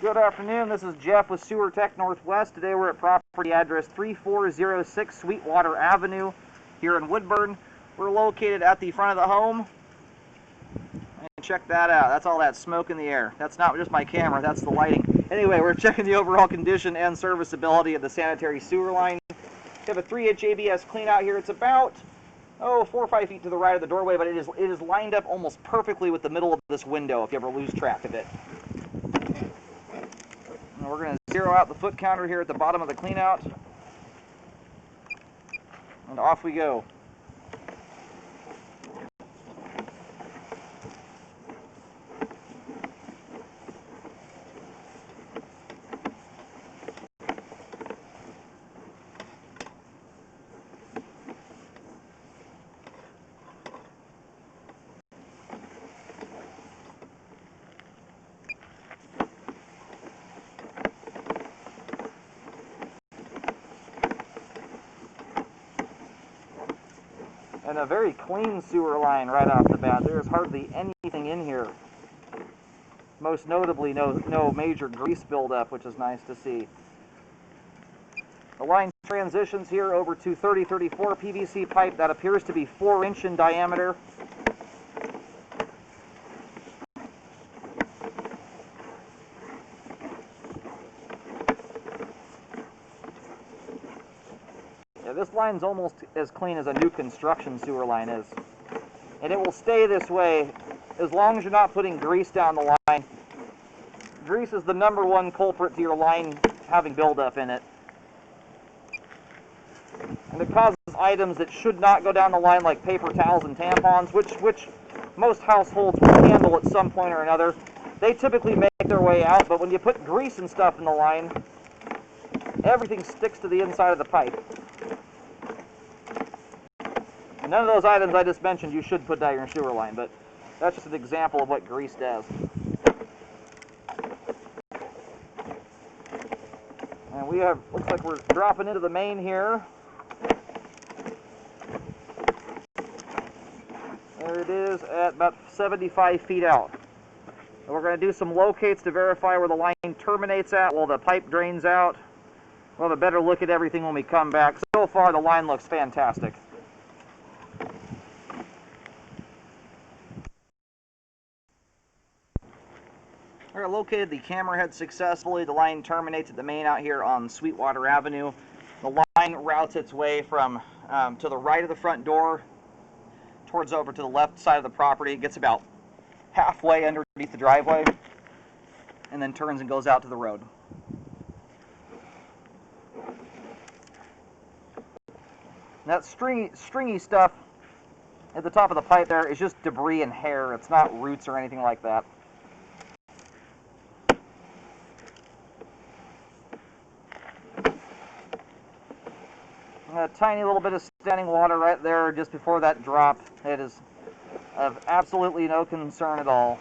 Good afternoon, this is Jeff with Sewer Tech Northwest. Today we're at property address 3406 Sweetwater Avenue here in Woodburn. We're located at the front of the home. And check that out, that's all that smoke in the air. That's not just my camera, that's the lighting. Anyway, we're checking the overall condition and serviceability of the sanitary sewer line. We have a 3-inch ABS clean out here. It's about 4 or 5 feet to the right of the doorway, but it is lined up almost perfectly with the middle of this window if you ever lose track of it. And we're going to zero out the foot counter here at the bottom of the cleanout. And off we go. And a very clean sewer line right off the bat. There's hardly anything in here. Most notably, no major grease buildup, which is nice to see. The line transitions here over to 3034 PVC pipe that appears to be 4-inch in diameter. This line's almost as clean as a new construction sewer line is. And it will stay this way as long as you're not putting grease down the line. Grease is the #1 culprit to your line having buildup in it. And it causes items that should not go down the line, like paper towels and tampons, which most households will handle at some point or another. They typically make their way out, but when you put grease and stuff in the line, everything sticks to the inside of the pipe. None of those items I just mentioned you should put down your sewer line, but that's just an example of what grease does. And we have, looks like we're dropping into the main here. There it is at about 75 feet out. And we're going to do some locates to verify where the line terminates at while the pipe drains out. We'll have a better look at everything when we come back. So far the line looks fantastic. Alright, located the camera head successfully. The line terminates at the main out here on Sweetwater Avenue. The line routes its way from to the right of the front door towards over to the left side of the property. It gets about halfway underneath the driveway and then turns and goes out to the road. That stringy stuff at the top of the pipe there is just debris and hair. It's not roots or anything like that. A tiny little bit of standing water right there just before that drop. It is of absolutely no concern at all.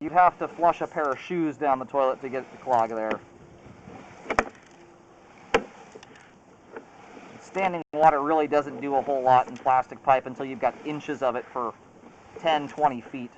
You'd have to flush a pair of shoes down the toilet to get the clog there. Standing water really doesn't do a whole lot in plastic pipe until you've got inches of it for 10, 20 feet.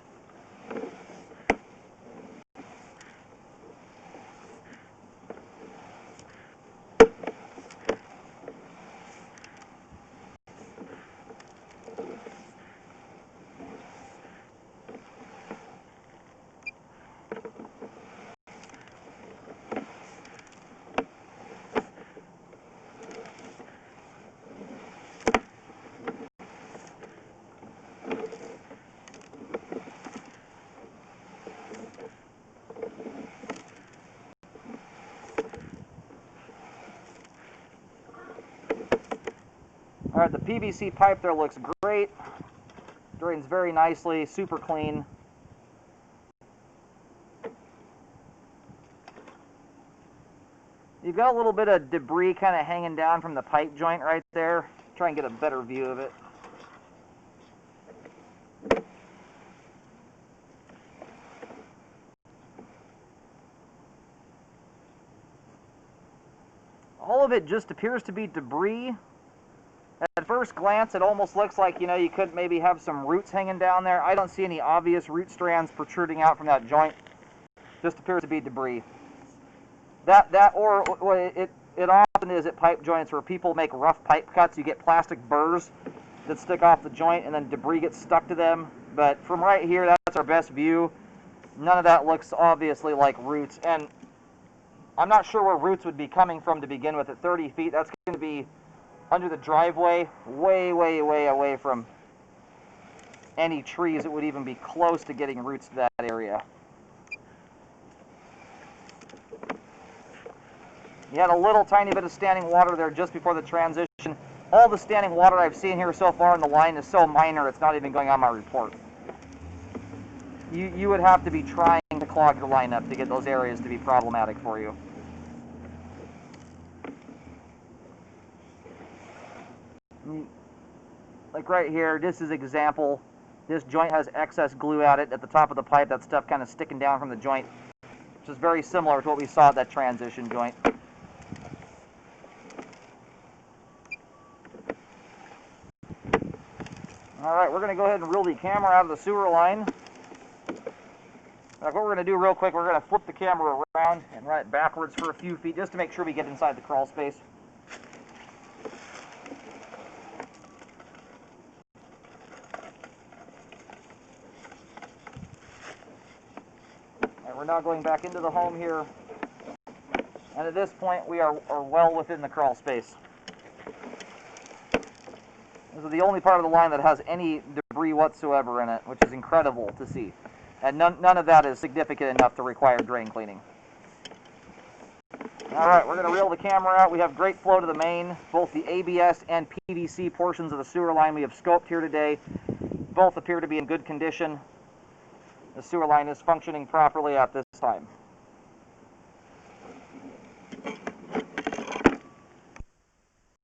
Alright, the PVC pipe there looks great. Drains very nicely, super clean. You've got a little bit of debris kind of hanging down from the pipe joint right there. Try and get a better view of it. All of it just appears to be debris. At first glance, it almost looks like, you know, you could maybe have some roots hanging down there. I don't see any obvious root strands protruding out from that joint. Just appears to be debris. It often is at pipe joints where people make rough pipe cuts. You get plastic burrs that stick off the joint, and then debris gets stuck to them. But from right here, that's our best view. None of that looks obviously like roots, and I'm not sure where roots would be coming from to begin with. At 30 feet, that's going to be under the driveway, way, way, way away from any trees that would even be close to getting roots to that area. You had a little tiny bit of standing water there just before the transition. All the standing water I've seen here so far in the line is so minor it's not even going on my report. You would have to be trying to clog your line up to get those areas to be problematic for you. Like right here, this is example. This joint has excess glue at it at the top of the pipe. That stuff kind of sticking down from the joint, which is very similar to what we saw at that transition joint. All right, we're going to go ahead and reel the camera out of the sewer line. What we're going to do real quick, we're going to flip the camera around and run it backwards for a few feet just to make sure we get inside the crawl space. And we're now going back into the home here. And at this point, we are well within the crawl space. This is the only part of the line that has any debris whatsoever in it, which is incredible to see. And none of that is significant enough to require drain cleaning. All right, we're going to reel the camera out. We have great flow to the main. Both the ABS and PVC portions of the sewer line we have scoped here today. Both appear to be in good condition. The sewer line is functioning properly at this time.